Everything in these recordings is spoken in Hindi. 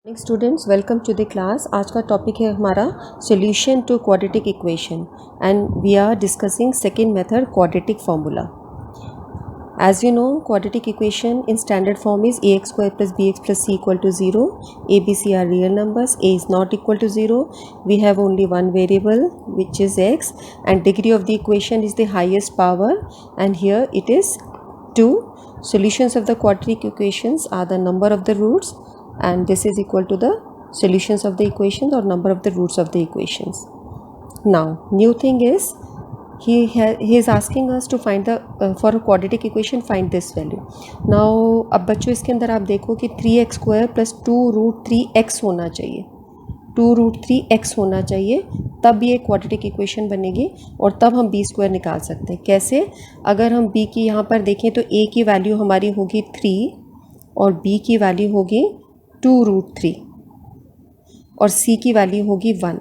Morning students, welcome to the class. आज का टॉपिक है हमारा solution to quadratic equation and we are discussing second method quadratic formula. As you know, quadratic equation in standard form is ax square plus bx plus c equal to 0. A, B, C are real numbers. A is not equal to 0. We have only one variable which is x, and degree of the equation is the highest power, and here it is 2. Solutions of the quadratic equations are the number of the roots, and this is equal to the solutions of the equations or number of the roots of the equations. Now, new thing is he is asking us to find the for a quadratic equation find this value. Now अब बच्चों इसके अंदर आप देखो कि 3x स्क्वायर प्लस 2√3x होना चाहिए, 2√3x होना चाहिए, तब ये क्वाड्रेटिक इक्वेशन बनेगी और तब हम b स्क्वायर निकाल सकते हैं। कैसे? अगर हम b की यहाँ पर देखें तो a की वैल्यू हमारी होगी 3 और b की वैल्यू होगी 2√3 और c की वैल्यू होगी 1।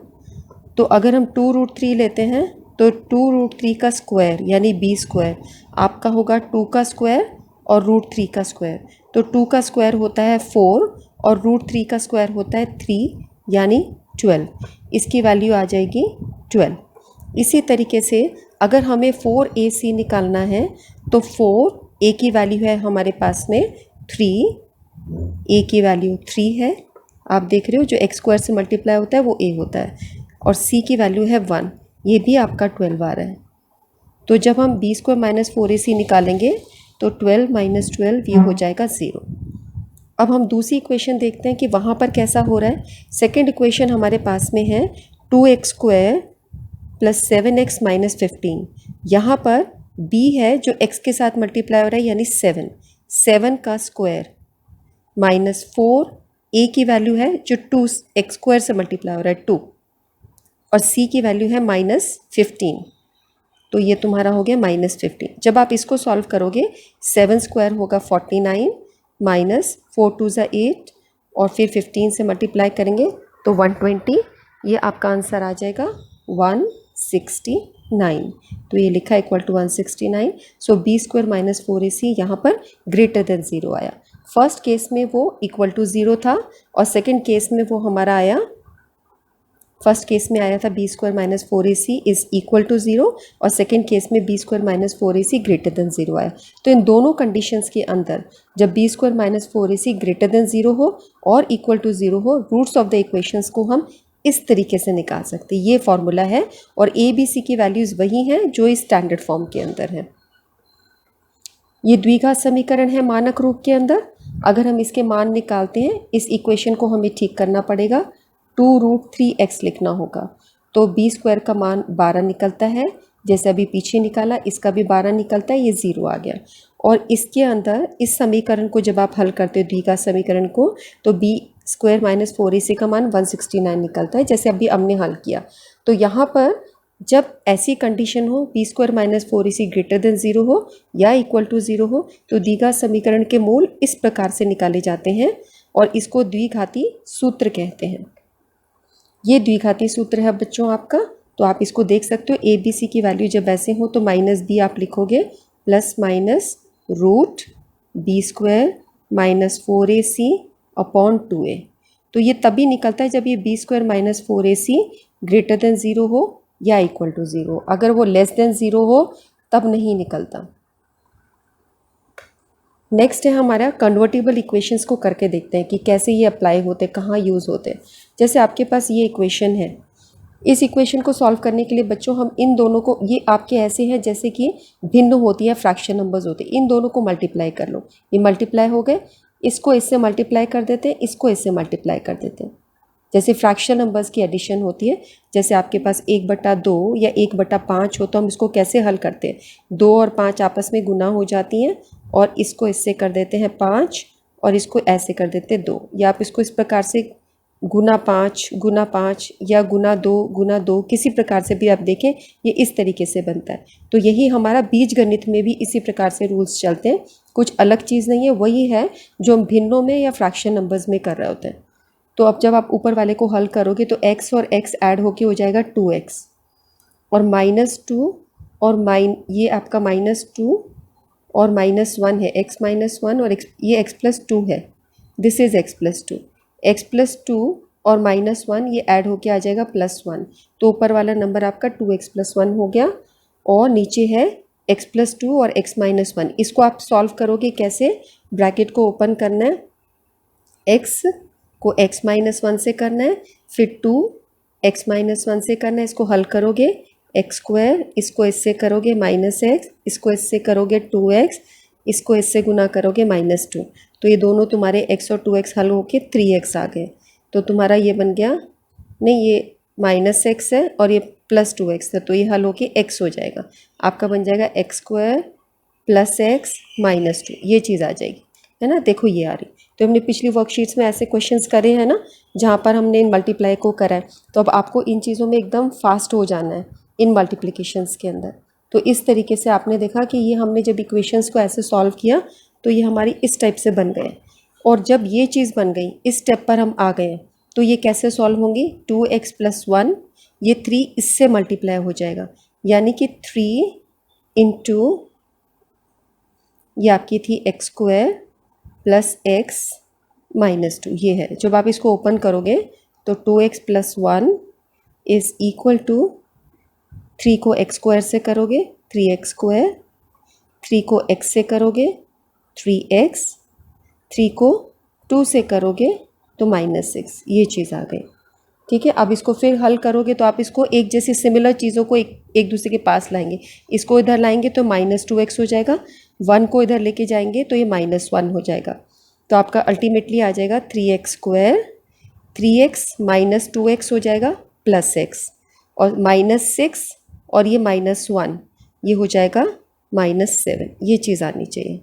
तो अगर हम 2√3 लेते हैं तो 2√3 का स्क्वायर यानी b स्क्वायर आपका होगा 2 का स्क्वायर और √3 का स्क्वायर। तो 2 का स्क्वायर होता है 4 और √3 का स्क्वायर होता है 3 यानी 12। इसकी वैल्यू आ जाएगी 12। इसी तरीके से अगर हमें 4ac निकालना है तो 4a की वैल्यू है हमारे पास में 3, a की वैल्यू 3 है, आप देख रहे हो जो x स्क्वायर से मल्टीप्लाई होता है वो a होता है, और c की वैल्यू है 1, ये भी आपका 12 आ रहा है। तो जब हम b स्क्वायर माइनस 4ac निकालेंगे तो 12 माइनस 12 ये हो जाएगा 0। अब हम दूसरी इक्वेशन देखते हैं कि वहाँ पर कैसा हो रहा है। सेकेंड इक्वेशन हमारे पास में है 2x square plus 7x minus 15। यहाँ पर b है जो x के साथ मल्टीप्लाई हो रहा है यानी 7 का स्क्वायर माइनस 4, a की वैल्यू है जो 2x स्क्वायर से मल्टीप्लाई हो रहा है 2, और c की वैल्यू है माइनस 15। तो ये तुम्हारा हो गया माइनस 15। जब आप इसको सॉल्व करोगे 7 स्क्वायर होगा 49 माइनस 4 2 ज़ा 8 और फिर 15 से मल्टीप्लाई करेंगे तो 120, ये आपका आंसर आ जाएगा 169। तो ये लिखा इक्वल टू 169। सो b स्क्वायर माइनस 4ac यहाँ पर ग्रेटर देन 0 आया। फर्स्ट केस में वो इक्वल टू 0 था और सेकेंड केस में वो हमारा आया, फर्स्ट केस में आया था b square minus 4ac is equal to 0 और सेकेंड केस में b square minus 4ac greater than 0 आया। तो इन दोनों कंडीशंस के अंदर जब b square minus 4ac greater than 0 हो और इक्वल टू 0 हो, रूट्स ऑफ द इक्वेशंस को हम इस तरीके से निकाल सकते हैं। ये फॉर्मूला है और a b c की वैल्यूज़ वही हैं जो इस स्टैंडर्ड फॉर्म के अंदर है। ये द्विघात समीकरण है मानक रूप के अंदर। अगर हम इसके मान निकालते हैं, इस इक्वेशन को हमें ठीक करना पड़ेगा, 2√3x लिखना होगा। तो b स्क्वायर का मान 12 निकलता है, जैसे अभी पीछे निकाला इसका भी 12 निकलता है, ये 0 आ गया। और इसके अंदर इस समीकरण को जब आप हल करते हो द्विघात समीकरण को तो b स्क्वायर माइनस 4ac का मान 169 निकलता है, जैसे अभी हमने हल किया। तो यहाँ पर जब ऐसी कंडीशन हो b square minus 4ac greater than 0 हो या इक्वल टू 0 हो तो द्विघात समीकरण के मूल इस प्रकार से निकाले जाते हैं और इसको द्विघाती सूत्र कहते हैं। ये द्विघाती सूत्र है बच्चों आपका, तो आप इसको देख सकते हो। ए बी सी की वैल्यू जब ऐसे हो तो माइनस बी आप लिखोगे plus minus root b square minus 4ac upon 2a। तो ये तभी निकलता है जब ये b square minus 4ac greater than 0 हो या इक्वल टू 0। अगर वो लेस देन 0 हो तब नहीं निकलता। नेक्स्ट है हमारा कन्वर्टिबल इक्वेशंस को करके देखते हैं कि कैसे ये अप्लाई होते, कहाँ यूज़ होते हैं। जैसे आपके पास ये इक्वेशन है, इस इक्वेशन को सॉल्व करने के लिए बच्चों हम इन दोनों को, ये आपके ऐसे हैं जैसे कि भिन्न होती है, फ्रैक्शन नंबर्स होते हैं, इन दोनों को मल्टीप्लाई कर लो। ये मल्टीप्लाई हो गए, इसको इससे मल्टीप्लाई कर देते हैं, इसको इससे मल्टीप्लाई कर देते हैं। जैसे फ्रैक्शन नंबर्स की एडिशन होती है, जैसे आपके पास 1/2 या 1/5 हो तो हम इसको कैसे हल करते हैं, 2 और 5 आपस में गुना हो जाती हैं और इसको इससे कर देते हैं 5 और इसको ऐसे कर देते हैं 2, या आप इसको इस प्रकार से गुना 5 या गुना 2 किसी प्रकार से भी आप देखें, ये इस तरीके से बनता है। तो यही हमारा बीज गणित में भी इसी प्रकार से रूल्स चलते हैं, कुछ अलग चीज़ नहीं है, वही है जो हम भिन्नों में या फ्रैक्शन नंबर्स में कर रहे होते हैं। तो अब जब आप ऊपर वाले को हल करोगे तो x और x ऐड होके हो जाएगा 2x और -2 और ये आपका -2 और -1 है, x -1 और ये x + 2 है, this is x + 2। X plus two और माइनस वन ये ऐड होके आ जाएगा प्लस वन, तो ऊपर वाला नंबर आपका 2x प्लस वन हो गया, और नीचे है x प्लस टू और x माइनस वन। इसको आप सॉल्व करोगे कैसे? ब्रैकेट को ओपन करना है, x को x माइनस वन से करना है, फिर 2x माइनस वन से करना है, इसको हल करोगे एक्स स्क्वायर, इसको इससे करोगे माइनस एक्स, इसको इससे करोगे 2x, इसको इससे गुना करोगे माइनस टू, तो ये दोनों तुम्हारे x और 2x हल होके 3x आ गए। तो तुम्हारा ये बन गया, नहीं ये माइनस एक्स है और ये प्लस 2x है, तो ये हल होके x हो जाएगा, आपका बन जाएगा x square plus x minus two, ये चीज़ आ जाएगी, है ना। देखो ये आ रही। तो हमने पिछली वर्कशीट्स में ऐसे क्वेश्चंस करे हैं ना, जहाँ पर हमने इन मल्टीप्लाई को करा है, तो अब आपको इन चीज़ों में एकदम फास्ट हो जाना है इन मल्टीप्लिकेशंस के अंदर। तो इस तरीके से आपने देखा कि ये हमने जब इक्वेशंस को ऐसे सॉल्व किया तो ये हमारी इस टाइप से बन गए, और जब ये चीज़ बन गई इस स्टेप पर हम आ गए तो ये कैसे सॉल्व होंगी? 2x प्लस वन, ये 3 इससे मल्टीप्लाई हो जाएगा, यानी कि 3 इंटू ये आपकी थी x square plus x minus two, ये है। जब आप इसको ओपन करोगे तो 2x plus one is equal to 3 को एक्स स्क्वायर से करोगे 3x स्क्वायर, 3 को x से करोगे 3x, 3 को 2 से करोगे तो -6, ये चीज़ आ गई। ठीक है, अब इसको फिर हल करोगे तो आप इसको एक जैसी सिमिलर चीज़ों को एक दूसरे के पास लाएंगे, इसको इधर लाएंगे तो -2x हो जाएगा, 1 को इधर लेके जाएंगे तो ये -1 हो जाएगा, तो आपका अल्टीमेटली आ जाएगा 3x square, 3x minus 2x हो जाएगा प्लस x, और -6 और ये -1 ये हो जाएगा -7, ये चीज़ आनी चाहिए।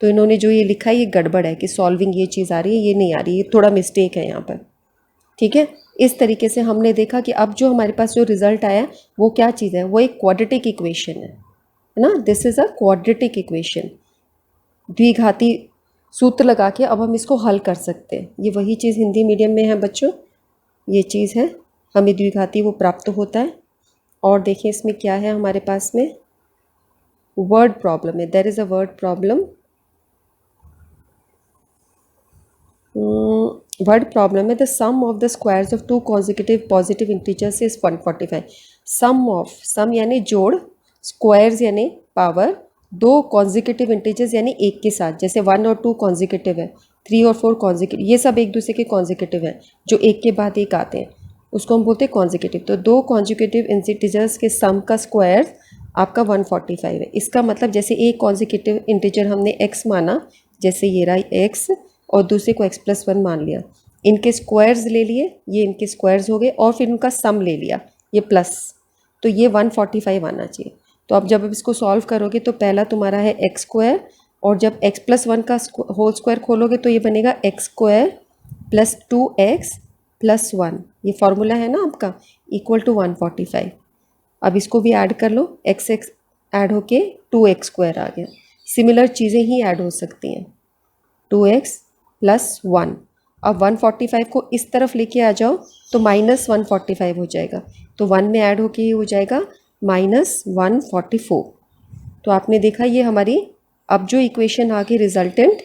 तो इन्होंने जो ये लिखा है ये गड़बड़ है कि सॉल्विंग ये चीज़ आ रही है, ये नहीं आ रही, ये थोड़ा मिस्टेक है यहाँ पर। ठीक है, इस तरीके से हमने देखा कि अब जो हमारे पास जो रिजल्ट आया वो क्या चीज़ है? वो एक क्वाड्रेटिक इक्वेशन है ना। This is a quadratic equation, द्विघाती सूत्र लगा के अब हम इसको हल कर सकते हैं। ये वही चीज़ हिंदी मीडियम में है बच्चों, ये चीज़ है, हमें द्विघाती वो प्राप्त होता है। और देखिए इसमें क्या है हमारे पास में, वर्ड प्रॉब्लम है, there is a word problem. Word problem है, the sum of the squares of 2 consecutive positive integers is 145। Sum of, sum यानी जोड़, स्क्वायर्स यानी पावर, 2 कॉन्जिक्यूटिव इंटीजर्स यानी एक के साथ, जैसे 1 और 2 कॉन्जिक्यूटिव है, 3 और 4 कॉन्जिक्यूटिव, ये सब एक दूसरे के कॉन्जिक्यूटिव है, जो एक के बाद एक आते हैं उसको हम बोलते हैं कॉन्जिक्यूटिव। तो 2 कॉन्जिक्यूटिव इंटीजर्स के सम का स्क्वायर आपका 145 है। इसका मतलब जैसे एक कॉन्जिक्यूटिव इंटीजर हमने x माना, जैसे ये रहा x, और दूसरे को x प्लस वन मान लिया, इनके स्क्वायर्स ले लिए, ये इनके स्क्वायर्स हो गए, और फिर उनका सम ले लिया ये प्लस, तो ये 145 आना चाहिए। तो अब जब आप इसको सॉल्व करोगे तो पहला तुम्हारा है एक्स स्क्वायर, और जब x प्लस वन का होल स्क्वायर खोलोगे तो ये बनेगा x square plus 2x plus one, ये फॉर्मूला है ना आपका, इक्वल टू 145। अब इसको भी ऐड कर लो, एक्स ऐड होके 2x स्क्वायर आ गया। सिमिलर चीज़ें ही ऐड हो सकती हैं, 2x प्लस वन। अब 145 को इस तरफ लेके आ जाओ तो -145 हो जाएगा, तो 1 में ऐड होके ये हो जाएगा -144। तो आपने देखा ये हमारी अब जो इक्वेशन आ गई रिजल्टेंट,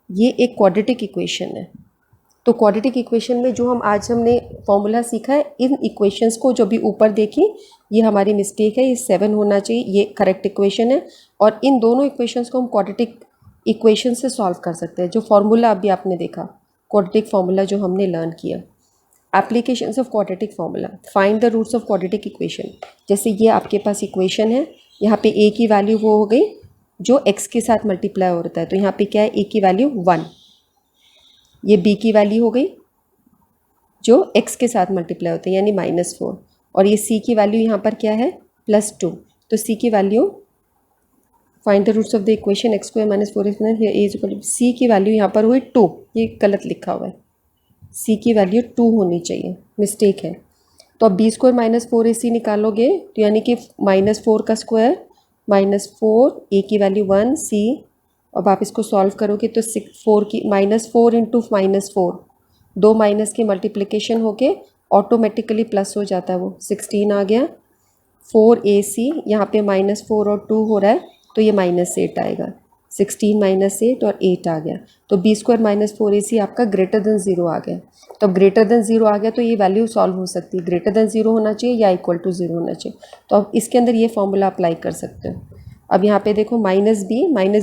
ये एक क्वाड्रेटिक इक्वेशन है। तो क्वाड्रेटिक इक्वेशन में जो हमने फॉर्मूला सीखा है, इन इक्वेशंस को जो भी ऊपर देखी ये हमारी मिस्टेक है, ये 7 होना चाहिए, ये करेक्ट इक्वेशन है, और इन दोनों इक्वेशंस को हम क्वाड्रेटिक इक्वेशन से सॉल्व कर सकते हैं। जो फार्मूला अभी आपने देखा, क्वाड्रेटिक फार्मूला जो हमने लर्न किया, applications of quadratic formula, find the roots of quadratic equation. जैसे ये आपके पास इक्वेशन है, यहाँ पे a की वैल्यू वो हो गई जो x के साथ मल्टीप्लाई होता है, तो यहाँ पे क्या है, a की वैल्यू 1, ये b की वैल्यू हो गई जो x के साथ मल्टीप्लाई होता है यानी -4, और ये c की वैल्यू यहाँ पर क्या है, +2, तो c की value, find the roots of the equation x square minus 4x a is equal to, C की वैल्यू यहाँ पर हुई 2, ये गलत लिखा हुआ है, c की वैल्यू 2 होनी चाहिए, मिस्टेक है। तो अब b स्क्वायर माइनस 4ac निकालोगे तो यानी कि -4 का स्क्वायर -4, a की वैल्यू 1, c, अब आप इसको सॉल्व करोगे तो 4 की -4 इंटू -4, 2 माइनस के मल्टीप्लिकेशन होके ऑटोमेटिकली प्लस हो जाता है, वो 16 आ गया। 4ac यहाँ पे -4 और 2 हो रहा है तो ये -8 आएगा, 16 माइनस 8 और 8 आ गया, तो बी स्क्वायर माइनस 4ac आपका ग्रेटर देन 0 आ गया। तो अब ग्रेटर देन 0 आ गया तो ये वैल्यू सॉल्व हो सकती है, ग्रेटर देन 0 होना चाहिए या इक्वल टू 0 होना चाहिए। तो अब इसके अंदर ये फॉर्मूला अप्लाई कर सकते हो। अब यहाँ पे देखो माइनस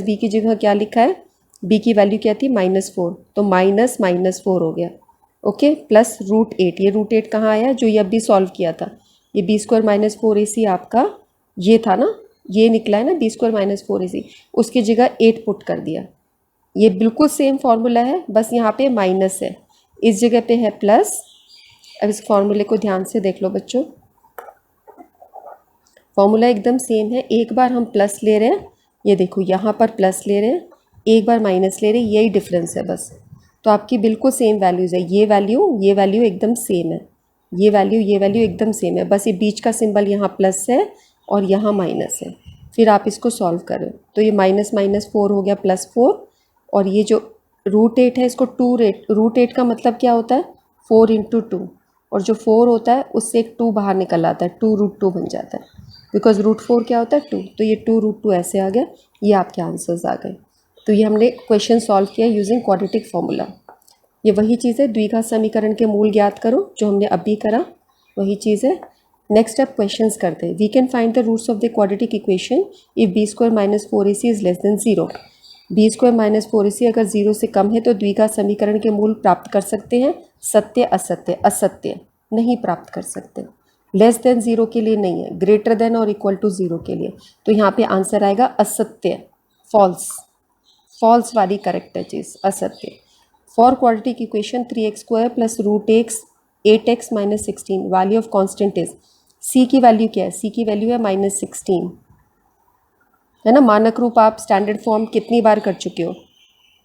बी की जगह क्या लिखा है, बी की वैल्यू क्या थी -4, तो माइनस -4 हो गया। ओके, प्लस √8, ये √8 कहाँ आया, जो ये अभी सॉल्व किया था, ये बी स्क्वायर माइनस 4ac आपका ये था ना, ये निकला है ना बी स्क्वायर माइनस 4ac, उसकी जगह 8 पुट कर दिया। ये बिल्कुल सेम फार्मूला है, बस यहाँ पे माइनस है, इस जगह पे है प्लस। अब इस फार्मूले को ध्यान से देख लो बच्चों, फार्मूला एकदम सेम है। एक बार हम प्लस ले रहे हैं, ये देखो यहाँ पर प्लस ले रहे हैं, एक बार माइनस ले रहे हैं, यही डिफरेंस है बस। तो आपकी बिल्कुल सेम वैल्यूज़ है, ये वैल्यू एकदम सेम है, ये वैल्यू एकदम सेम है, बस ये बीच का सिंबल यहाँ प्लस है और यहाँ माइनस है। फिर आप इसको सॉल्व करो तो ये -4 हो गया +4, और ये जो √8 है इसको √8 का मतलब क्या होता है, 4 × 2, और जो 4 होता है उससे एक 2 बाहर निकल आता है, 2√2 बन जाता है, बिकॉज √4 क्या होता है 2, तो ये 2√2 ऐसे आ गया, ये आपके आंसर्स आ गए। तो ये हमने क्वेश्चन सॉल्व किया यूजिंग क्वाड्रेटिक फॉर्मूला। ये वही चीज़ है, द्विघात समीकरण के मूल ज्ञात करो, जो हमने अभी करा वही चीज़ है। नेक्स्ट अब क्वेश्चंस करते हैं। We can find the roots of the quadratic equation if b square minus 4ac is less than 0। B square minus 4ac अगर 0 से कम है तो द्विघात समीकरण के मूल प्राप्त कर सकते हैं। सत्य असत्य, असत्य नहीं प्राप्त कर सकते। लेस देन 0 के लिए नहीं है, ग्रेटर देन और इक्वल टू 0 के लिए। तो यहाँ पे आंसर आएगा असत्य, फॉल्स, फॉल्स वाली करेक्ट है चीज़, असत्य। For quadratic equation 3x² plus √8x minus 16 value of constant is, C की वैल्यू क्या है, सी की वैल्यू है -16, है ना। मानक रूप आप स्टैंडर्ड फॉर्म कितनी बार कर चुके हो,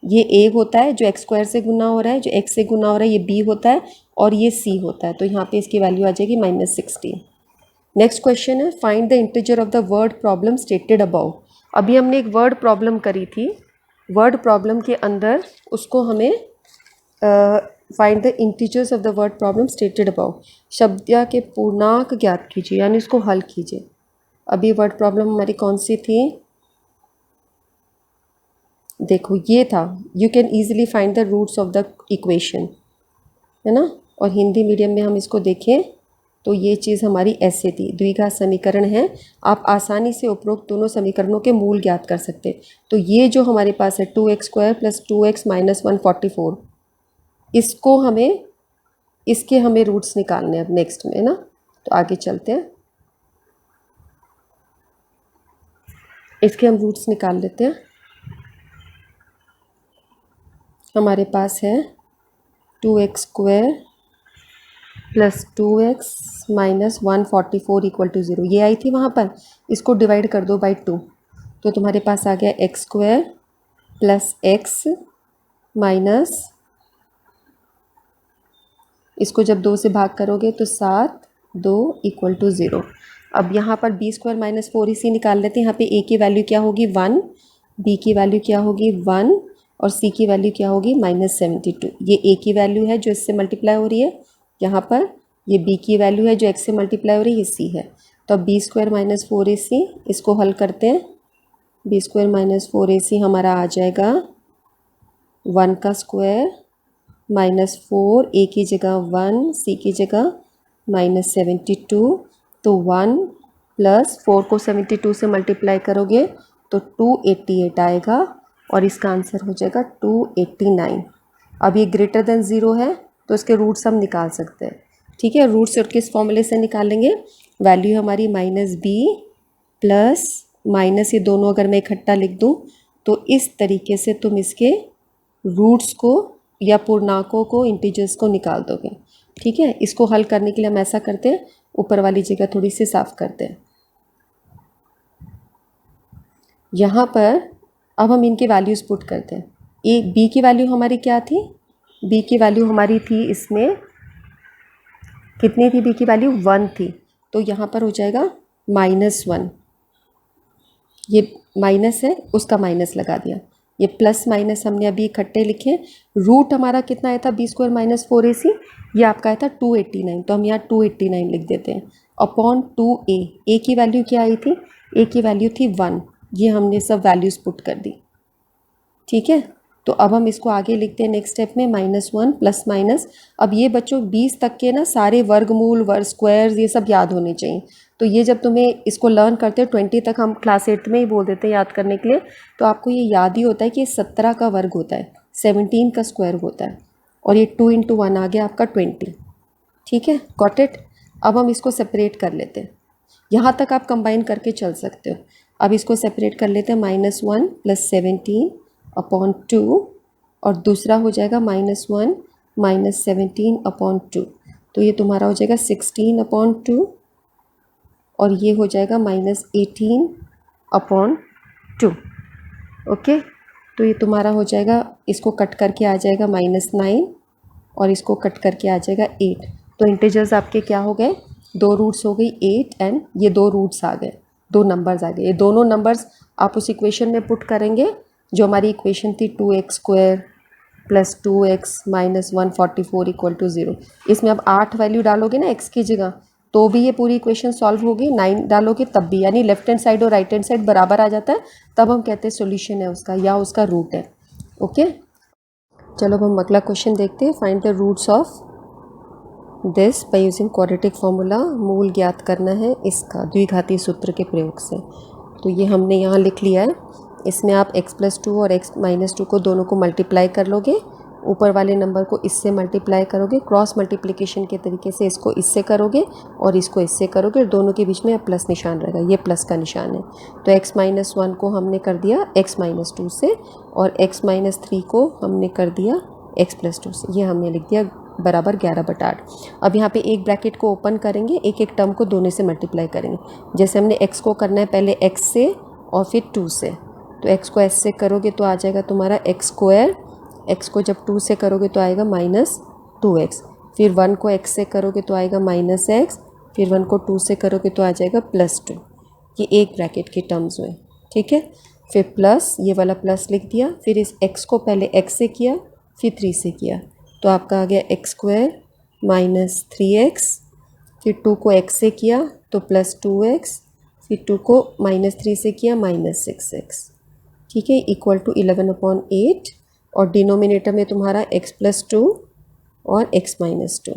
ये a होता है जो x² से गुना हो रहा है, जो x से गुना हो रहा है, ये b होता है और ये c होता है, तो यहाँ पे इसकी वैल्यू आ जाएगी -16। नेक्स्ट क्वेश्चन है, find the integer of the word problem stated above. अभी हमने एक वर्ड प्रॉब्लम करी थी, वर्ड प्रॉब्लम के अंदर उसको हमें find the integers of the word problem stated above, शब्दिया के पूर्णांक ज्ञात कीजिए, यानी इसको हल कीजिए। अभी वर्ड प्रॉब्लम हमारी कौन सी थी, देखो ये था, you can easily find the roots of the equation, है ना। और हिंदी मीडियम में हम इसको देखें तो ये चीज़ हमारी ऐसे थी, द्विघात समीकरण है, आप आसानी से उपरोक्त दोनों समीकरणों के मूल ज्ञात कर सकते। तो ये जो हमारे पास है 2x² प्लस 2x माइनस 144, इसको हमें, इसके हमें रूट्स निकालने अब नेक्स्ट में, ना। तो आगे चलते हैं, इसके हम रूट्स निकाल लेते हैं। हमारे पास है 2x² plus 2x minus 144 equal to 0, ये आई थी वहाँ पर, इसको डिवाइड कर दो बाई 2, तो तुम्हारे पास आ गया x² प्लस x माइनस, इसको जब 2 से भाग करोगे तो 7, 2 इक्वल टू 0। अब यहाँ पर b² माइनस 4ac निकाल लेते हैं। यहाँ पे a की वैल्यू क्या होगी 1, b की वैल्यू क्या होगी 1 और c की वैल्यू क्या होगी -72। ये a की वैल्यू है जो इससे मल्टीप्लाई हो रही है यहाँ पर, ये b की वैल्यू है जो x से मल्टीप्लाई हो रही है, ये c है। तो अब b² माइनस 4ac, इसको हल करते हैं। b² माइनस 4ac हमारा आ जाएगा 1 का स्क्वायर -4, a की जगह 1, c की जगह -72, तो 1 प्लस 4 को 72 से मल्टीप्लाई करोगे तो 288 आएगा और इसका आंसर हो जाएगा 289। अब ये ग्रेटर देन 0 है तो इसके रूट्स हम निकाल सकते हैं, ठीक है। रूट्स और किस फॉर्मूले से निकालेंगे, वैल्यू हमारी -b प्लस माइनस, ये दोनों अगर मैं इकट्ठा लिख दूँ तो इस तरीके से तुम इसके रूट्स को या पूर्णांकों को, इंटीजर्स को निकाल दोगे, ठीक है। इसको हल करने के लिए हम ऐसा करते हैं, ऊपर वाली जगह थोड़ी सी साफ करते हैं। यहाँ पर अब हम इनकी वैल्यूज़ पुट करते हैं। ए बी की वैल्यू हमारी क्या थी, बी की वैल्यू हमारी थी, इसमें कितनी थी, बी की वैल्यू 1 थी, तो यहाँ पर हो जाएगा -1, ये माइनस है उसका माइनस लगा दिया, ये प्लस माइनस हमने अभी इकट्ठे लिखे। रूट हमारा कितना आया था b² माइनस 4ac, ये आपका आया था 289, तो हम यहाँ 289 लिख देते हैं अपॉन 2a। a की वैल्यू क्या आई थी, a की वैल्यू थी 1, ये हमने सब वैल्यूज़ पुट कर दी, ठीक है। तो अब हम इसको आगे लिखते हैं नेक्स्ट स्टेप में -1 प्लस माइनस। अब ये बच्चों 20 तक के ना सारे वर्गमूल स्क्वायर्स ये सब याद होने चाहिए। तो ये जब तुम्हें इसको लर्न करते हो 20 तक हम क्लास 8 में ही बोल देते हैं याद करने के लिए, तो आपको ये याद ही होता है कि 17 का वर्ग होता है, 17 का स्क्वायर होता है, और ये 2 × 1 आ गया आपका 20। ठीक है, गॉट इट। अब हम इसको सेपरेट कर लेते हैं, यहाँ तक आप कंबाइन करके चल सकते हो। अब इसको सेपरेट कर लेते हैं, -1 प्लस 17/2, और दूसरा हो जाएगा -1 माइनस 17/2। तो ये तुम्हारा हो जाएगा 16/2, और ये हो जाएगा -18/2। ओके, तो ये तुम्हारा हो जाएगा, इसको कट करके आ जाएगा -9, और इसको कट करके आ जाएगा 8। तो इंटीजर्स आपके क्या हो गए, 2 रूट्स हो गई 8, एंड ये 2 रूट्स आ गए, 2 नंबर्स आ गए। ये दोनों नंबर्स आप उस इक्वेशन में पुट करेंगे जो हमारी इक्वेशन थी 2x² प्लस 2x माइनस 144 = 0। इसमें अब 8 वैल्यू डालोगे ना x की जगह, तो भी ये पूरी इक्वेशन सॉल्व होगी। 9 डालोगे तब भी, यानी लेफ्ट हैंड साइड और राइट हैंड साइड बराबर आ जाता है, तब हम कहते हैं सॉल्यूशन है उसका, या उसका रूट है। ओके, चलो अब हम अगला क्वेश्चन देखते हैं। Find the roots of this by using quadratic formula. मूल ज्ञात करना है इसका द्विघाती सूत्र के प्रयोग से। तो ये हमने यहाँ लिख लिया है। इसमें आप x+2 और x-2 को दोनों को मल्टीप्लाई कर लोगे, ऊपर वाले नंबर को इससे मल्टीप्लाई करोगे, क्रॉस मल्टीप्लिकेशन के तरीके से इसको इससे करोगे और इसको इससे करोगे, और दोनों के बीच में प्लस निशान रहेगा, ये प्लस का निशान है। तो x-1 को हमने कर दिया x-2 से, और x-3 को हमने कर दिया x+2 से। ये हमने लिख दिया बराबर 11/8। अब यहाँ पे एक ब्रैकेट को ओपन करेंगे, एक एक टर्म को दोनों से मल्टीप्लाई करेंगे। जैसे हमने x को करना है पहले x से और फिर 2 से, तो x को s से करोगे तो आ जाएगा तुम्हारा x²। x को जब 2 से करोगे तो आएगा -2x, फिर 1 को x से करोगे तो आएगा -x, फिर 1 को 2 से करोगे तो आ जाएगा +2। ये एक ब्रैकेट के टर्म्स हुए, ठीक है। फिर प्लस, ये वाला प्लस लिख दिया, फिर इस x को पहले x से किया, फिर 3 से किया, तो आपका आ गया x² -3x, फिर 2 को x से किया तो +2x, फिर 2 को -3 से किया -6x, ठीक है, = 11/8। और डिनोमिनेटर में तुम्हारा x+2 और x-2।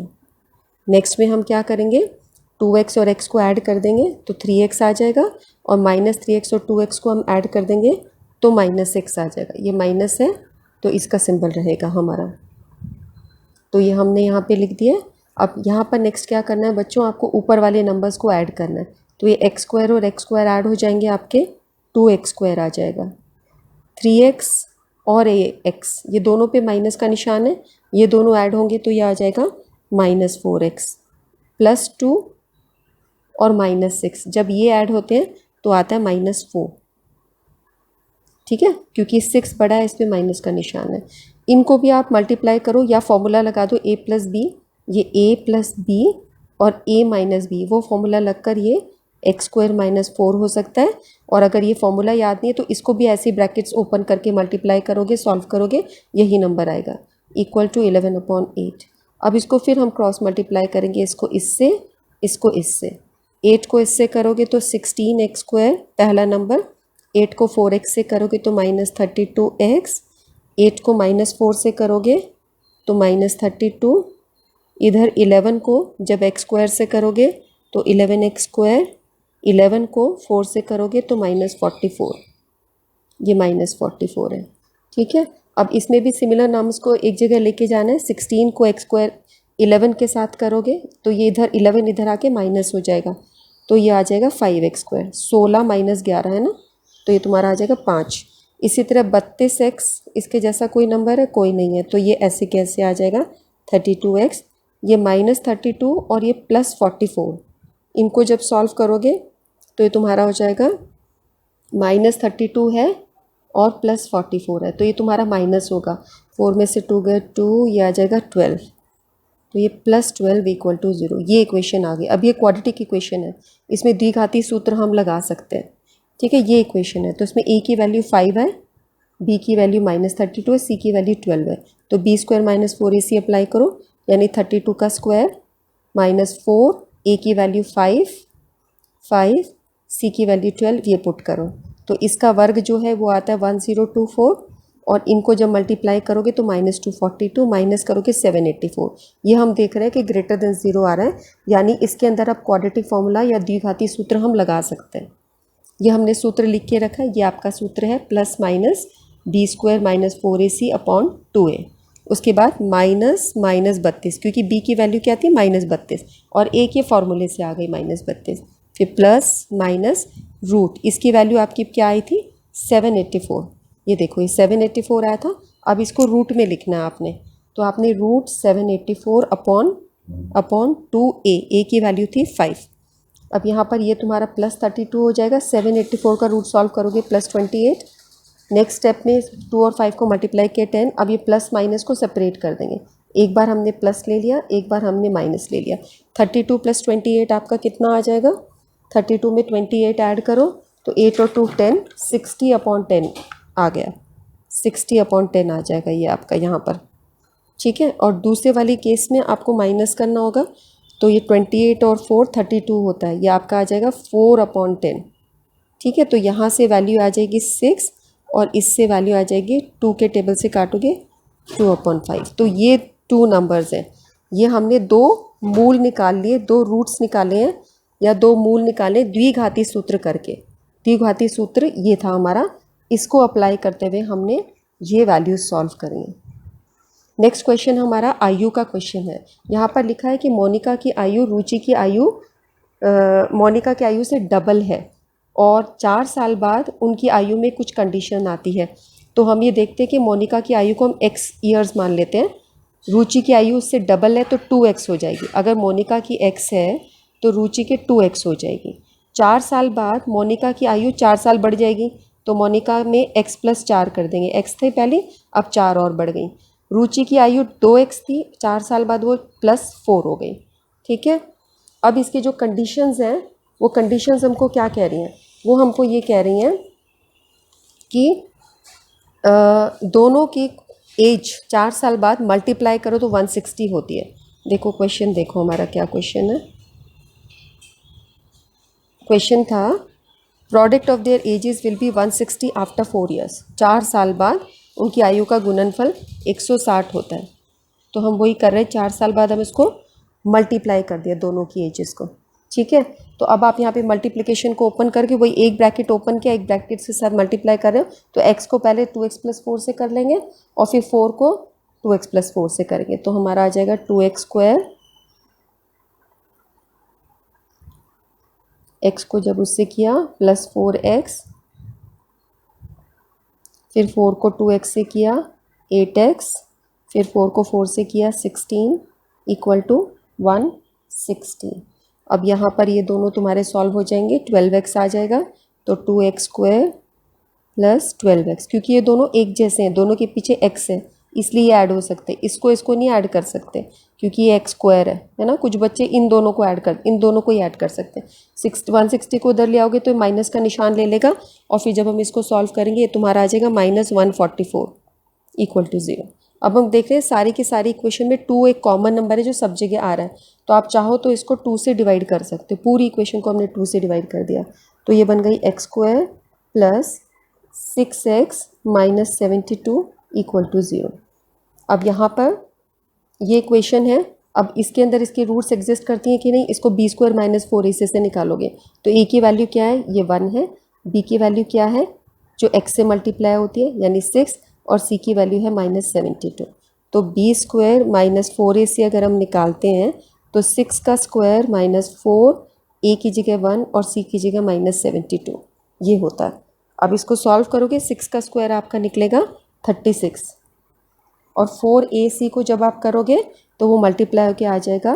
नेक्स्ट में हम क्या करेंगे, 2x और x को ऐड कर देंगे तो 3x आ जाएगा, और -3x और 2x को हम ऐड कर देंगे तो -6 आ जाएगा। ये माइनस है तो इसका सिंबल रहेगा हमारा, तो ये हमने यहाँ पे लिख दिया। अब यहाँ पर नेक्स्ट क्या करना है बच्चों, आपको ऊपर वाले नंबर्स को ऐड करना है। तो ये x² और x² ऐड हो जाएंगे, आपके 2x² आ जाएगा, 3x और x, ये दोनों पे माइनस का निशान है, ये दोनों ऐड होंगे तो ये आ जाएगा -4x, +2 और -6, जब ये ऐड होते हैं तो आता है -4, ठीक है, क्योंकि 6 बड़ा है, इस पर माइनस का निशान है। इनको भी आप मल्टीप्लाई करो या फॉर्मूला लगा दो a + b, ये a + b और a - b, वो फॉर्मूला लगकर ये x² -4 हो सकता है। और अगर ये फॉर्मूला याद नहीं है तो इसको भी ऐसे ब्रैकेट्स ओपन करके मल्टीप्लाई करोगे, सॉल्व करोगे, यही नंबर आएगा, = 11/8। अब इसको फिर हम क्रॉस मल्टीप्लाई करेंगे, इसको इससे, इसको इससे। 8 को इससे करोगे तो 16x² पहला नंबर, 8 को 4x से करोगे तो -32x, 8 को -4 से करोगे तो -32, इधर 11 को जब x² से करोगे तो 11x², 11 को 4 से करोगे तो -44, ये -44 है, ठीक है। अब इसमें भी सिमिलर नंबर्स को एक जगह लेके जाना है। 16 को x² 11 के साथ करोगे तो ये इधर 11 इधर आके माइनस हो जाएगा, तो ये आ जाएगा 5x²। 16 - 11 है ना, तो ये तुम्हारा आ जाएगा 5। इसी तरह 32x, इसके जैसा कोई नंबर है, कोई नहीं है, तो ये ऐसे कैसे आ जाएगा 32x, ये -32 और ये +44, इनको जब सॉल्व करोगे तो ये तुम्हारा हो जाएगा -32 है और +44 है, तो ये तुम्हारा माइनस होगा, 4 में से 2 गए 2, ये आ जाएगा 12, तो ये +12 = 0। ये इक्वेशन आ गई। अब ये क्वाड्रेटिक इक्वेशन है, इसमें द्विघाती सूत्र हम लगा सकते हैं, ठीक है। ये इक्वेशन है, तो इसमें a की वैल्यू 5 है, b की वैल्यू -32 है, c की वैल्यू 12 है, तो b² - 4ac अप्लाई करो, यानी 32 का स्क्वायर -4, a की वैल्यू 5, c की वैल्यू 12, ये पुट करो, तो इसका वर्ग जो है वो आता है 1024, और इनको जब मल्टीप्लाई करोगे तो -242 माइनस करोगे 784। ये हम देख रहे हैं कि ग्रेटर देन 0 आ रहा है, यानी इसके अंदर अब क्वाड्रेटिक फॉर्मूला या द्विघाती सूत्र हम लगा सकते हैं। ये हमने सूत्र लिख के रखा है, ये आपका सूत्र है plus minus b² minus 4ac upon 2a। उसके बाद माइनस -32, क्योंकि b की वैल्यू क्या थी -32 और a के फॉर्मूले से आ गई -32। फिर प्लस माइनस रूट, इसकी वैल्यू आपकी क्या आई थी 784। ये देखो ये 784 आया था। अब इसको रूट में लिखना है आपने, तो आपने रूट 784 अपॉन 2a, a की वैल्यू थी 5। अब यहाँ पर ये तुम्हारा +32 हो जाएगा। 784 का रूट सॉल्व करोगे +28। नेक्स्ट स्टेप में 2 और 5 को मल्टीप्लाई किया 10। अब ये प्लस माइनस को सेपरेट कर देंगे, एक बार हमने प्लस ले लिया, एक बार हमने माइनस ले लिया। 32 + 28 आपका कितना आ जाएगा, 32 में 28 ऐड करो तो 8 और 2 10, 60/10 आ गया। 60/10 आ जाएगा ये आपका यहाँ पर, ठीक है। और दूसरे वाली केस में आपको माइनस करना होगा, तो ये 28 और 4 32 होता है, ये आपका आ जाएगा 4/10, ठीक है। तो यहाँ से वैल्यू आ जाएगी 6 और इससे वैल्यू आ जाएगी 2 के टेबल से काटोगे 2/5। तो ये 2 नंबर्स हैं, ये हमने 2 मूल निकाल लिए, 2 रूट्स निकाले हैं या 2 मूल निकाले द्विघाती सूत्र करके। द्विघाती सूत्र ये था हमारा, इसको अप्लाई करते हुए हमने ये वैल्यूज सॉल्व करी हैं। नेक्स्ट क्वेश्चन हमारा आयु का क्वेश्चन है। यहाँ पर लिखा है कि मोनिका की आयु रुचि की आयु मोनिका की आयु से डबल है और 4 साल बाद उनकी आयु में कुछ कंडीशन आती है। तो हम ये देखते हैं कि मोनिका की आयु को हम x ईयर्स मान लेते हैं, रुचि की आयु उससे डबल है तो 2x हो जाएगी। अगर मोनिका की x है तो रुचि के 2x हो जाएगी। 4 साल बाद मोनिका की आयु 4 साल बढ़ जाएगी, तो मोनिका में x + 4 कर देंगे, x थे पहले, अब 4 और बढ़ गई। रुचि की आयु 2x थी, 4 साल बाद वो +4 हो गई, ठीक है। अब इसके जो कंडीशंस हैं वो कंडीशंस हमको क्या कह रही हैं, वो हमको ये कह रही हैं कि दोनों की एज 4 साल बाद मल्टीप्लाई करो तो 160 होती है। देखो क्वेश्चन, देखो हमारा क्या क्वेश्चन है। क्वेश्चन था product of their edges will be 160 after 4 years. 4 साल बाद उनकी आयु का गुणनफल 160 होता है। तो हम वही कर रहे हैं, 4 साल बाद हम इसको मल्टीप्लाई कर दिया दोनों की एजेस को, ठीक है। तो अब आप यहाँ पे मल्टीप्लिकेशन को ओपन करके वही एक ब्रैकेट ओपन किया, एक ब्रैकेट के साथ मल्टीप्लाई कर रहे हो, तो x को पहले 2x + 4 से कर लेंगे और फिर 4 को 2x + 4 से करेंगे, तो हमारा आ जाएगा 2x²। x को जब उससे किया +4x, फिर 4 को 2x से किया 8x, फिर 4 को 4 से किया 16 = 160। अब यहाँ पर ये दोनों तुम्हारे सॉल्व हो जाएंगे, 12x आ जाएगा, तो 2x² + 12x, क्योंकि ये दोनों एक जैसे हैं, दोनों के पीछे x है इसलिए ये ऐड हो सकते हैं। इसको नहीं ऐड कर सकते क्योंकि ये x² है ना। कुछ बच्चे इन दोनों को ही ऐड कर सकते हैं। 160 को उधर ले आओगे तो माइनस का निशान ले लेगा और फिर जब हम इसको सॉल्व करेंगे ये तुम्हारा आ जाएगा -144 = 0। अब हम देख रहे हैं सारी की सारी इक्वेशन में 2 एक कॉमन नंबर है जो सब जगह आ रहा है, तो आप चाहो तो इसको 2 से डिवाइड कर सकते हो। पूरी इक्वेशन को हमने 2 से डिवाइड कर दिया, तो ये बन गई x² + 6x - 72 = 0। अब यहाँ पर ये इक्वेशन है, अब इसके अंदर इसके रूट्स एग्जिस्ट करती हैं कि नहीं, इसको b² - 4ac से निकालोगे तो a की वैल्यू क्या है, ये 1 है, b की वैल्यू क्या है जो x से मल्टीप्लाई होती है यानी 6, और c की वैल्यू है -72। तो b² - 4ac अगर हम निकालते हैं तो 6 का स्क्वायर -4, a की जगह 1 और c की जगह -72 ये होता है। अब इसको सॉल्व करोगे 6 का स्क्वायर आपका निकलेगा 36 और 4ac को जब आप करोगे तो वो मल्टीप्लाई होकर आ जाएगा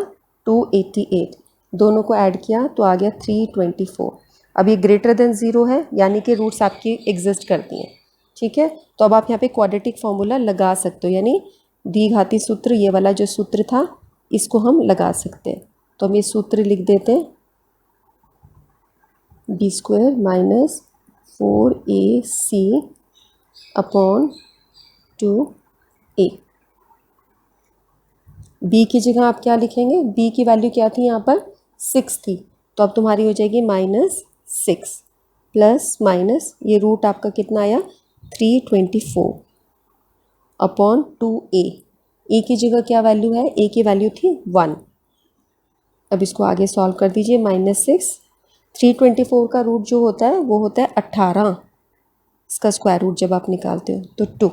288। दोनों को ऐड किया तो आ गया 324। अब ये ग्रेटर देन 0 है यानी कि रूट्स आपकी एग्जिस्ट करती हैं, ठीक है। तो अब आप यहाँ पे क्वाड्रेटिक फॉर्मूला लगा सकते हो, यानी द्विघाती सूत्र, ये वाला जो सूत्र था इसको हम लगा सकते हैं। तो हम ये सूत्र लिख देते हैं, b² - 4ac upon 2a। b की जगह आप क्या लिखेंगे, b की वैल्यू क्या थी यहाँ पर 6 थी, तो अब तुम्हारी हो जाएगी -6 प्लस माइनस ये रूट आपका कितना आया 324 अपॉन 2a। ए की जगह क्या वैल्यू है, ए की वैल्यू थी 1। अब इसको आगे सॉल्व कर दीजिए, -6। 324 का रूट जो होता है वो होता है 18, इसका स्क्वायर रूट जब आप निकालते हो तो 2।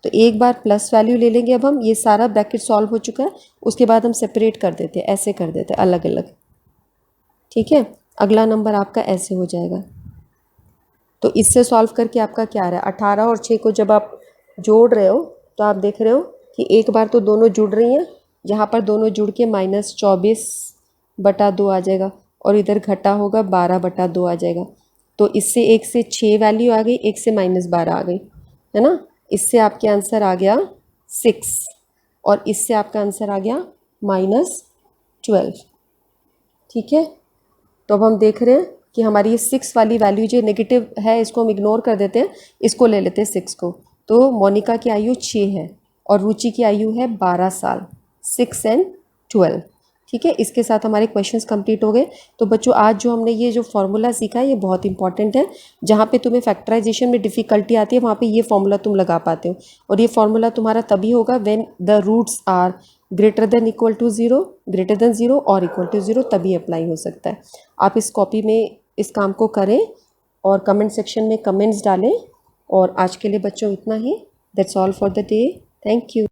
तो एक बार प्लस वैल्यू ले लेंगे। अब हम ये सारा ब्रैकेट सॉल्व हो चुका है, उसके बाद हम सेपरेट कर देते हैं, ऐसे कर देते हैं अलग अलग। ठीक है, अगला नंबर आपका ऐसे हो जाएगा। तो इससे सॉल्व करके आपका क्या आ रहा है, 18 और 6 को जब आप जोड़ रहे हो तो आप देख रहे हो कि एक बार तो दोनों जुड़ रही हैं, यहाँ पर दोनों जुड़ के -24/2 आ जाएगा, और इधर घटा होगा 12/2 आ जाएगा। तो इससे एक से 6 वैल्यू आ गई, एक से -12 आ गई, है ना। इससे आपके आंसर आ गया 6, और इससे आपका आंसर आ गया -12। ठीक है, तो अब हम देख रहे हैं कि हमारी ये 6 वाली वैल्यू जो नेगेटिव है इसको हम इग्नोर कर देते हैं, इसको ले लेते हैं 6 को। तो मोनिका की आयु 6 है और रुचि की आयु है 12 साल, 6 एंड 12। ठीक है, इसके साथ हमारे क्वेश्चंस कंप्लीट हो गए। तो बच्चों आज जो हमने ये जो फार्मूला सीखा है ये बहुत इंपॉर्टेंट है। जहाँ पे तुम्हें फैक्टराइजेशन में डिफ़िकल्टी आती है वहाँ पे ये फार्मूला तुम लगा पाते हो, और ये फार्मूला तुम्हारा तभी होगा when the roots are greater than equal to zero, greater than zero और इक्वल टू ज़ीरो, तभी अप्लाई हो सकता है। आप इस कॉपी में इस काम को करें और कमेंट सेक्शन में कमेंट्स डालें। और आज के लिए बच्चों इतना ही। That's all for the day. Thank you.